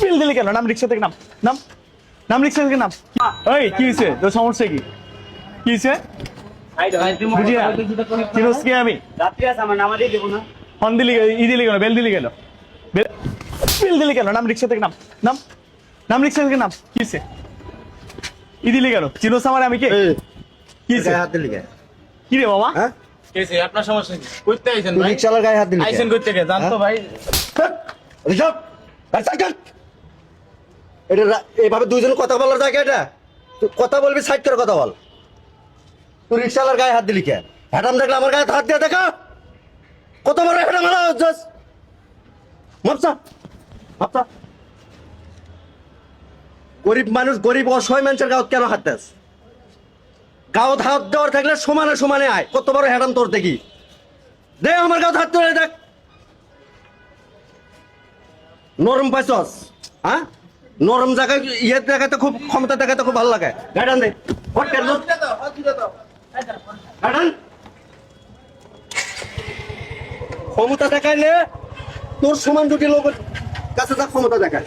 বিল দিলি কেন? নাম রিক্সা থেকে নাম। নাম নাম রিক্সা থেকে নাম। এই কি হয়েছে তোর? সমস্যা কি? কি হয়েছে? বুঝি না। চিনোস কি আমি? রাত্রি আছে আমার নামাজই দেবো না। হর্ন দিলি, ই দিলি কেন? বেল দিলি কেন? বিল দিলি কেন? নাম রিক্সা থেকে নাম। নাম নাম রিক্সা থেকে নাম। কি হয়েছে? ই দিলি কেন? চিনোস আমার আমি কে? কি হয়েছে? গায়ে হাত দিলি কে? কি রে বাবা? হ্যাঁ? কেসে আপনার সমস্যা কি? করতে আইছেন তুই ভাই? রিক্সাওয়ালার গায়ে হাত দিলি কে? আইছেন করতে কে? জানতো ভাই। ঋষভ, গাড়ি সাইড কর। এটা এইভাবে দুইজন কথা বলার জায়গা এটা? তুই কথা বলবি, সাইড করে কথা বল। তুই রিক্সাওয়ালার গায়ে হাত দিলি কে? হ্যাডাম দেখলে আমার গায়ে হাত দিয়ে দেখা। কত বড় হ্যাডাম হলো জাস। মাপসা মাপসা। গরিব মানুষ, গরিব অসহায় মানুষের গাঁত কেন হাত দেস? গাঁত হাত দেওয়ার থাকলে সমানে সমানে আয়। কত বড় হ্যাডাম তোর দেখি। দে আমার গাঁত হাত ধরে দেখ। নরম পাইছস? হ্যাঁ, নরম জায়গায় ইয়ে দেখাতে খুব, ক্ষমতা দেখাতে খুব ভালো লাগে। গাড়ান দে, হট কেন? গাড়ান। ক্ষমতা দেখাইলে তোর সমান দুটি লোকের কাছে যা ক্ষমতা দেখায়।